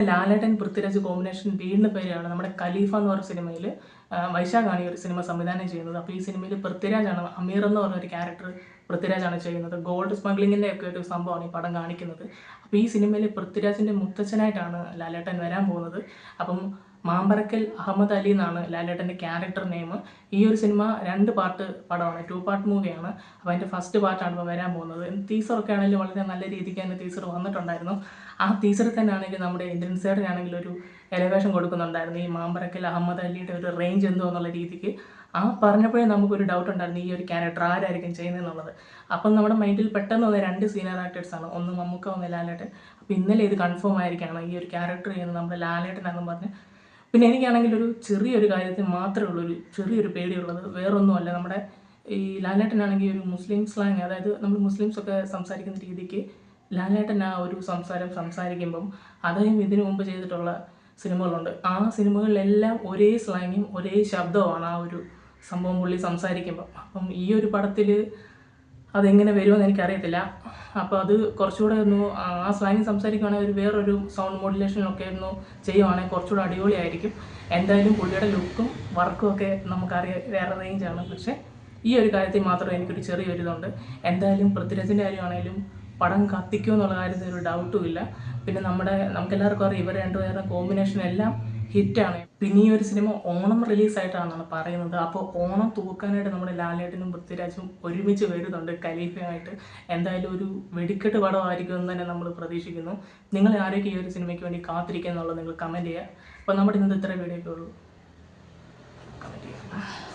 ലാലേട്ടൻ Prithviraj combination വീണ്ടും പേരാണ് നമ്മുടെ ഖലീഫ എന്ന് പറഞ്ഞ സിനിമയിൽ വൈശാഖാണ് ഈ ഒരു സിനിമ സംവിധാനം ചെയ്യുന്നത്. അപ്പോൾ ഈ സിനിമയിൽ പൃഥ്വിരാജാണ്, അമീർ എന്ന് പറഞ്ഞ ഒരു ക്യാരക്ടർ പൃഥ്വിരാജാണ് ചെയ്യുന്നത്. ഗോൾഡ് സ്മഗ്ലിങ്ങിൻ്റെ ഒക്കെ ഒരു സംഭവമാണ് ഈ പടം കാണിക്കുന്നത്. അപ്പോൾ ഈ സിനിമയിൽ പൃഥ്വിരാജിൻ്റെ മുത്തച്ഛനായിട്ടാണ് ലാലേട്ടൻ വരാൻ പോകുന്നത്. അപ്പം മാമ്പറക്കൽ അഹമ്മദ് അലി എന്നാണ് ലാലേട്ടൻ്റെ ക്യാരക്ടർ നെയിം. ഈ ഒരു സിനിമ 2 പാർട്ട് പടമാണ്, 2 പാർട്ട് മൂവിയാണ്. അപ്പോൾ അതിൻ്റെ ഫസ്റ്റ് പാർട്ടാണ് ഇപ്പോൾ വരാൻ പോകുന്നത്. ടീസറൊക്കെ ആണെങ്കിലും വളരെ നല്ല രീതിക്ക് തന്നെ ടീസർ വന്നിട്ടുണ്ടായിരുന്നു. ആ ടീസറിൽ തന്നെ ആണെങ്കിൽ നമ്മുടെ ഇന്ത്യൻ സൈഡിനാണെങ്കിൽ ഒരു എലവേഷൻ കൊടുക്കുന്നുണ്ടായിരുന്നു, ഈ മാമ്പറക്കൽ അഹമ്മദ് അലിയുടെ ഒരു റേഞ്ച് എന്തോ എന്നുള്ള രീതിക്ക്. ആ പറഞ്ഞപ്പോഴേ നമുക്കൊരു ഡൗട്ട് ഉണ്ടായിരുന്നു ഈ ഒരു ക്യാരക്ടർ ആരായിരിക്കും ചെയ്യുന്നതെന്നുള്ളത്. അപ്പം നമ്മുടെ മൈൻഡിൽ പെട്ടെന്ന് വന്ന 2 സീനിയർ ആക്ടേഴ്സാണ്, ഒന്ന് മമ്മൂക്ക, ഒന്ന് ലാലേട്ടൻ. അപ്പോൾ ഇന്നലെ ഇത് കൺഫേം ആയിരിക്കുകയാണ്, ഈ ഒരു ക്യാരക്ടർ ചെയ്യുന്നത് നമ്മുടെ ലാലേട്ടനാണെന്ന് പറഞ്ഞ്. പിന്നെ എനിക്കാണെങ്കിൽ ഒരു ചെറിയൊരു കാര്യത്തിൽ മാത്രമേ ഉള്ളൂ ഒരു ചെറിയൊരു പേടിയുള്ളത്, വേറൊന്നുമല്ല. നമ്മുടെ ഈ ലാലേട്ടനാണെങ്കിൽ ഒരു മുസ്ലിം സ്ലാങ്, അതായത് നമ്മൾ മുസ്ലിംസൊക്കെ സംസാരിക്കുന്ന രീതിക്ക് ലാലേട്ടൻ ആ ഒരു സംസാരിക്കുമ്പം അദ്ദേഹം ഇതിനു മുമ്പ് ചെയ്തിട്ടുള്ള സിനിമകളുണ്ട്. ആ സിനിമകളിലെല്ലാം ഒരേ സ്ലാങ്ങും ഒരേ ശബ്ദവുമാണ് ആ ഒരു സംഭവം പുള്ളി സംസാരിക്കുമ്പം. അപ്പം ഈ ഒരു പടത്തിൽ അതെങ്ങനെ വരുമെന്ന് എനിക്കറിയത്തില്ല. അപ്പോൾ അത് കുറച്ചുകൂടെ ഒന്ന് ആ സ്ലാങ്ങിൽ സംസാരിക്കുകയാണെങ്കിൽ ഒരു വേറൊരു സൗണ്ട് മോഡുലേഷനിലൊക്കെ ഒന്ന് ചെയ്യുവാണെങ്കിൽ കുറച്ചുകൂടെ അടിപൊളിയായിരിക്കും. എന്തായാലും പുള്ളിയുടെ ലുക്കും വർക്കും ഒക്കെ നമുക്കറിയാം, വേറെ റേഞ്ചാണ്. പക്ഷേ ഈ ഒരു കാര്യത്തിൽ മാത്രം എനിക്കൊരു ചെറിയൊരിതുണ്ട്. എന്തായാലും പൃഥ്വിരാജിൻ്റെ കാര്യമാണെങ്കിലും പടം കത്തിക്കുമോ എന്നുള്ള കാര്യത്തിൽ ഒരു ഡൗട്ടും ഇല്ല. പിന്നെ നമുക്കെല്ലാവർക്കും അറിയാം ഇവർ രണ്ടുപേരുടെ കോമ്പിനേഷൻ എല്ലാം ഹിറ്റാണ്. പിന്നെ ഈ ഒരു സിനിമ ഓണം റിലീസായിട്ടാണെന്നാണ് പറയുന്നത്. അപ്പോൾ ഓണം തൂക്കാനായിട്ട് നമ്മുടെ ലാലേട്ടനും പൃഥ്വിരാജും ഒരുമിച്ച് വരുന്നുണ്ട് ഖലീഫയുമായിട്ട്. എന്തായാലും ഒരു വെടിക്കെട്ട് പടമായിരിക്കും എന്ന് തന്നെ നമ്മൾ പ്രതീക്ഷിക്കുന്നു. നിങ്ങൾ ആരൊക്കെ ഈ ഒരു സിനിമയ്ക്ക് വേണ്ടി കാത്തിരിക്കുക എന്നുള്ളത് നിങ്ങൾ കമൻറ്റ് ചെയ്യുക. അപ്പോൾ നമ്മുടെ ഇന്നത്തെ ഇത്ര വീഡിയോ ഒക്കെ ഉള്ളൂ. കമൻറ്റ് ചെയ്യുക.